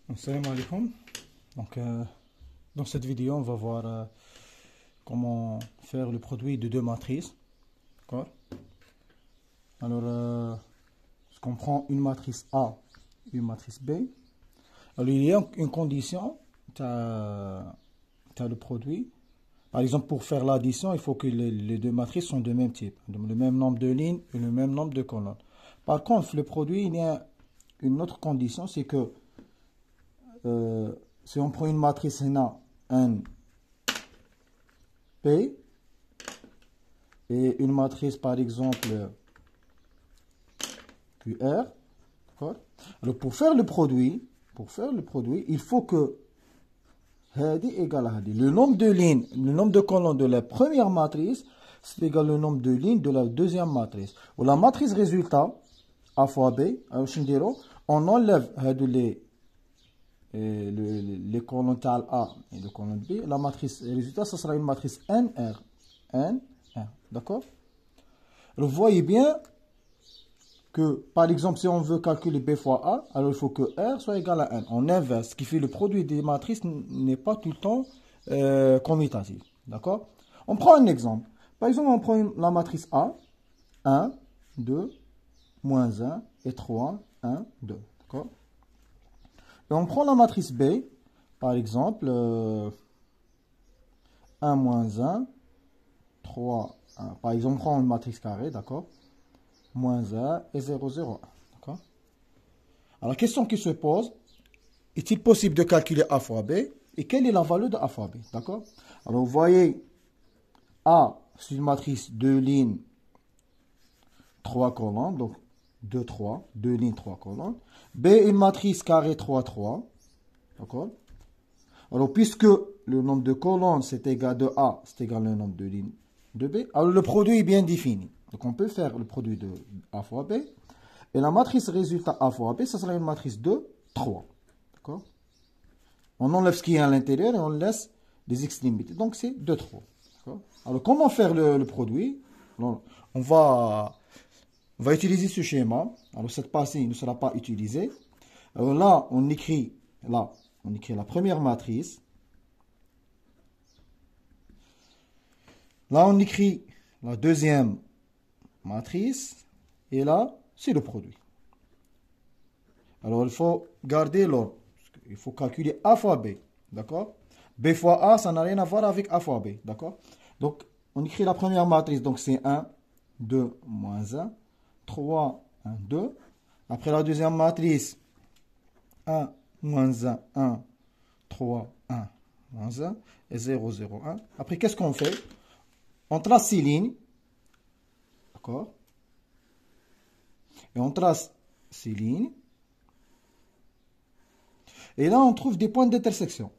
Assalamu alaikum. Donc, dans cette vidéo, on va voir comment faire le produit de deux matrices. D'accord? Alors, je comprends une matrice A, une matrice B. Alors, il y a une condition, tu as le produit. Par exemple, pour faire l'addition, il faut que les deux matrices sont de même type. Donc, le même nombre de lignes et le même nombre de colonnes. Par contre, le produit, il y a une autre condition, c'est que si on prend une matrice N, P, et une matrice par exemple QR, d'accord? Alors pour faire le produit, il faut que Hadi égale à Hadi. Le nombre de lignes, le nombre de colonnes de la première matrice, c'est égal au nombre de lignes de la deuxième matrice. Ou la matrice résultat, A fois B, on enlève les colonnes A et les colonnes B. La matrice résultat, ça sera une matrice NR. NR. D'accord? Alors, vous voyez bien que, par exemple, si on veut calculer B fois A, alors il faut que R soit égal à N. On inverse, ce qui fait le produit des matrices n'est pas tout le temps commutatif. D'accord? On prend un exemple. Par exemple, on prend la matrice A, 1, 2, moins 1 et 3, 1, 2. D'accord? Et on prend la matrice B, par exemple, 1 moins 1, 3, 1. Par exemple, on prend une matrice carrée, d'accord? Moins 1 et 0, 0, 1. D'accord? Alors, la question qui se pose, est-il possible de calculer A fois B? Et quelle est la valeur de A fois B? D'accord? Alors, vous voyez, A, c'est une matrice 2 lignes, 3 colonnes, donc 2, 3, 2 lignes, 3 colonnes. B, une matrice carrée 3, 3. D'accord? Alors, puisque le nombre de colonnes, c'est égal de A, c'est égal au nombre de lignes de B, alors le produit est bien défini. Donc, on peut faire le produit de A fois B. Et la matrice résultat A fois B, ça sera une matrice de 3. D'accord? On enlève ce qui est à l'intérieur et on laisse des extrémités. Donc, c'est 2, 3. Alors, comment faire le produit? Alors, on va utiliser ce schéma. Alors, cette partie ne sera pas utilisée. Alors là, on écrit la première matrice. Là, on écrit la deuxième matrice. Et là, c'est le produit. Alors, il faut garder l'ordre. Il faut calculer A fois B. D'accord? B fois A, ça n'a rien à voir avec A fois B. D'accord? Donc, on écrit la première matrice. Donc, c'est 1, 2, moins 1, 3, 1, 2. Après la deuxième matrice, 1, moins 1, 1, 3, 1, moins 1, et 0, 0, 1. Après, qu'est-ce qu'on fait? On trace ces lignes. D'accord? Et on trace ces lignes. Et là, on trouve des points d'intersection.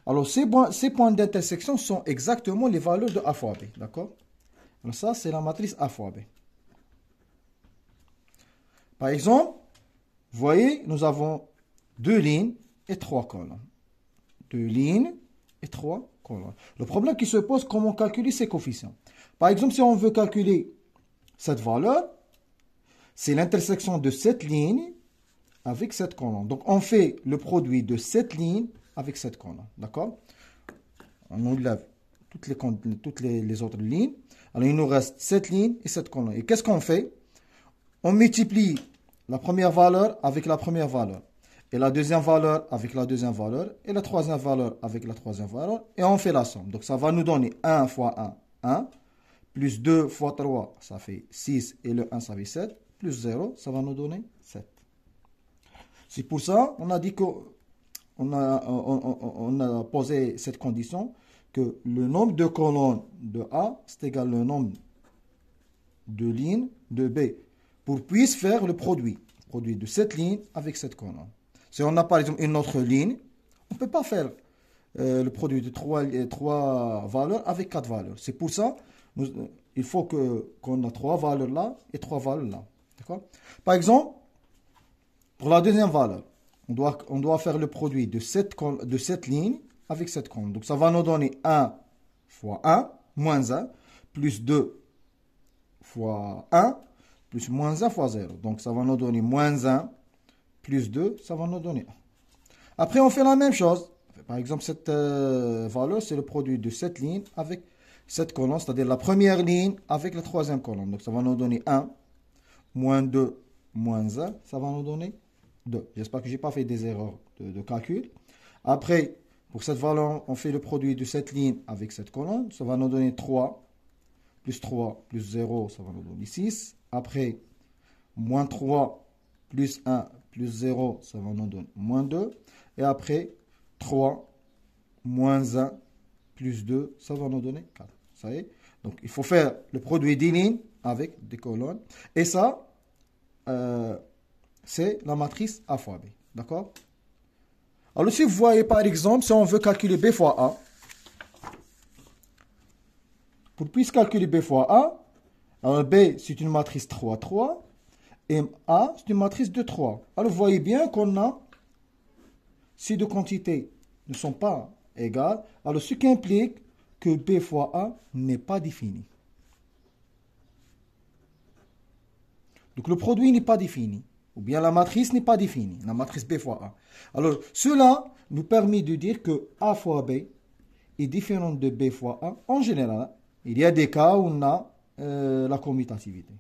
Alors, ces points d'intersection sont exactement les valeurs de A fois B. D'accord? Alors, ça, c'est la matrice A fois B. Par exemple, vous voyez, nous avons 2 lignes et 3 colonnes. 2 lignes et 3 colonnes. Le problème qui se pose, comment calculer ces coefficients? Par exemple, si on veut calculer cette valeur, c'est l'intersection de cette ligne avec cette colonne. Donc, on fait le produit de cette ligne avec cette colonne. D'accord? On enlève toutes les autres lignes. Alors, il nous reste cette ligne et cette colonne. Et qu'est-ce qu'on fait? On multiplie la première valeur avec la première valeur. Et la deuxième valeur avec la deuxième valeur. Et la troisième valeur avec la troisième valeur. Et on fait la somme. Donc, ça va nous donner 1 fois 1, 1. Plus 2 fois 3, ça fait 6. Et le 1, ça fait 7. Plus 0, ça va nous donner 7. C'est pour ça on a dit qu'on a posé cette condition que le nombre de colonnes de A, c'est égal au nombre de lignes de B. Pour puisse faire le produit de cette ligne avec cette colonne. Si on a par exemple une autre ligne, on ne peut pas faire le produit de 3 valeurs avec 4 valeurs. C'est pour ça il faut qu'on a 3 valeurs là et 3 valeurs là. D'accord? Par exemple, pour la deuxième valeur, on doit faire le produit de cette ligne avec cette colonne. Donc ça va nous donner 1 fois 1, moins 1, plus 2 fois 1, plus moins 1 fois 0. Donc ça va nous donner moins 1, plus 2, ça va nous donner 1. Après, on fait la même chose. Par exemple, cette valeur, c'est le produit de cette ligne avec cette colonne, c'est-à-dire la première ligne avec la troisième colonne. Donc, ça va nous donner 1, moins 2, moins 1, ça va nous donner 2. J'espère que je n'ai pas fait des erreurs de calcul. Après, pour cette valeur, on fait le produit de cette ligne avec cette colonne. Ça va nous donner 3, plus 3, plus 0, ça va nous donner 6. Après, moins 3, plus 1, plus 0, ça va nous donner moins 2. Et après, 3, moins 1, plus 2, ça va nous donner 4. Ça y est. Donc, il faut faire le produit des lignes avec des colonnes. Et ça, c'est la matrice A fois B. D'accord? Alors, si vous voyez, par exemple, si on veut calculer B fois A, pour puisse calculer B fois A, alors B, c'est une matrice 3, 3. Et A, c'est une matrice de 3. Alors, vous voyez bien qu'on a, ces deux quantités ne sont pas égales, alors ce qui implique que B fois A n'est pas défini. Donc, le produit n'est pas défini. Ou bien la matrice n'est pas définie, la matrice B fois A. Alors, cela nous permet de dire que A fois B est différent de B fois A. En général, il y a des cas où on a la commutativité.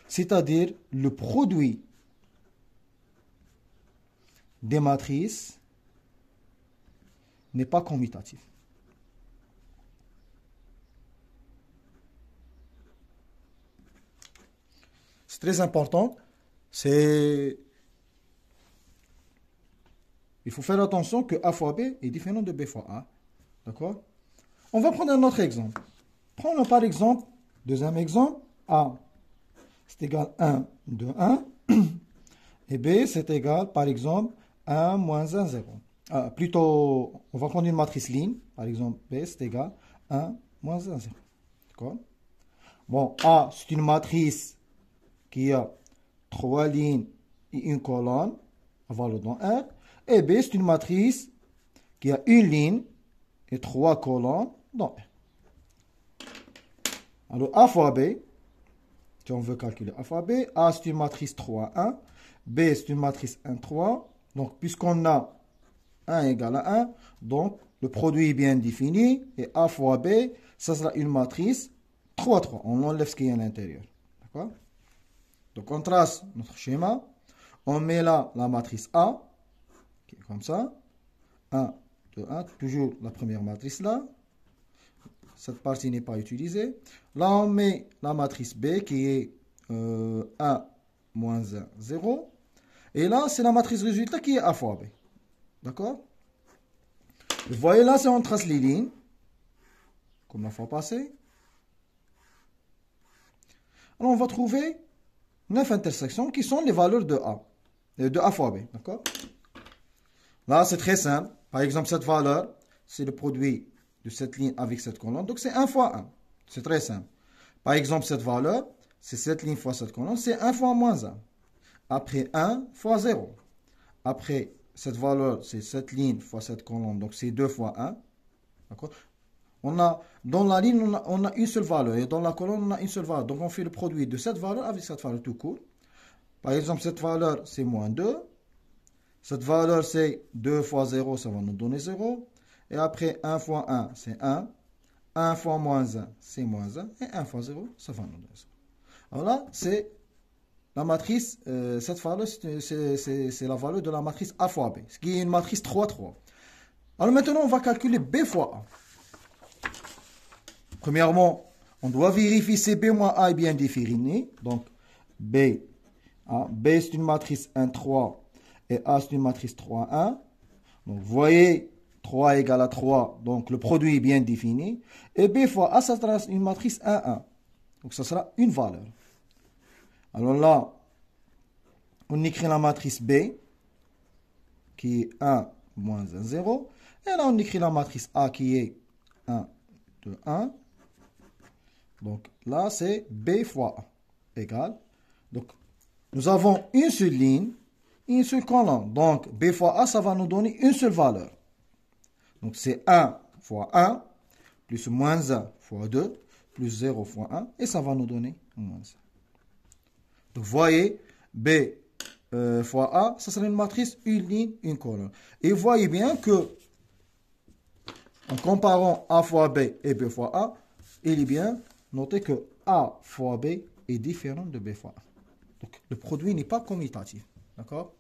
C'est-à-dire le produit des matrices n'est pas commutatif. C'est très important. Il faut faire attention que A fois B est différent de B fois A. D'accord? On va prendre un autre exemple. Prenons par exemple, deuxième exemple, A, c'est égal à 1 de 1. Et B, c'est égal, par exemple, 1 moins 1, 0. Plutôt, on va prendre une matrice ligne. Par exemple, B, c'est égal à 1 moins 1, 0. D'accord? Bon, A, c'est une matrice qui a 3 lignes et une colonne, à valeur dans R. Et B, c'est une matrice qui a une ligne et 3 colonnes dans R. Alors, A fois B, si on veut calculer A fois B, A, c'est une matrice 3, 1. B, c'est une matrice 1, 3. Donc, puisqu'on a 1 égale à 1, donc le produit est bien défini. Et A fois B, ça sera une matrice 3, 3. On enlève ce qui est à l'intérieur. D'accord? Donc, on trace notre schéma. On met là la matrice A, qui est comme ça. 1, 2, 1. Toujours la première matrice là. Cette partie n'est pas utilisée. Là, on met la matrice B qui est 1, moins 1, 0. Et là, c'est la matrice résultat qui est A fois B. D'accord? Vous voyez là, si on trace les lignes, comme la fois passée. Alors, on va trouver 9 intersections qui sont les valeurs de A fois B. D'accord? Là, c'est très simple. Par exemple, cette valeur, c'est le produit de cette ligne avec cette colonne. Donc, c'est 1 fois 1. C'est très simple. Par exemple, cette valeur, c'est cette ligne fois cette colonne. C'est 1 fois moins 1. Après 1 fois 0. Après, cette valeur, c'est cette ligne fois cette colonne. Donc, c'est 2 fois 1. D'accord? Dans la ligne, on a une seule valeur. Et dans la colonne, on a une seule valeur. Donc, on fait le produit de cette valeur avec cette valeur tout court. Par exemple, cette valeur, c'est moins 2. Cette valeur, c'est 2 fois 0, ça va nous donner 0. Et après, 1 fois 1, c'est 1. 1 fois moins 1, c'est moins 1. Et 1 fois 0, ça va nous donner 0. Alors là, c'est la matrice, cette valeur, c'est la valeur de la matrice A fois B, ce qui est une matrice 3, 3. Alors maintenant, on va calculer B fois A. Premièrement, on doit vérifier si B moins A est bien défini. Donc, B, c'est une matrice 1, 3. Et A, c'est une matrice 3, 1. Donc, vous voyez, 3 égale à 3. Donc, le produit est bien défini. Et B fois A, ça sera une matrice 1, 1. Donc, ça sera une valeur. Alors là, on écrit la matrice B, qui est 1, moins 1, 0. Et là, on écrit la matrice A, qui est 1, 2, 1. Donc, là, c'est B fois A, égale. Donc, nous avons une seule ligne, une seule colonne. Donc, B fois A, ça va nous donner une seule valeur. Donc, c'est 1 fois 1, plus moins 1 fois 2, plus 0 fois 1. Et ça va nous donner moins 1. Donc, vous voyez, B fois A, ça sera une matrice, une ligne, une colonne. Et vous voyez bien que, en comparant A fois B et B fois A, il est bien noté que A fois B est différent de B fois A. Donc, le produit n'est pas commutatif. D'accord?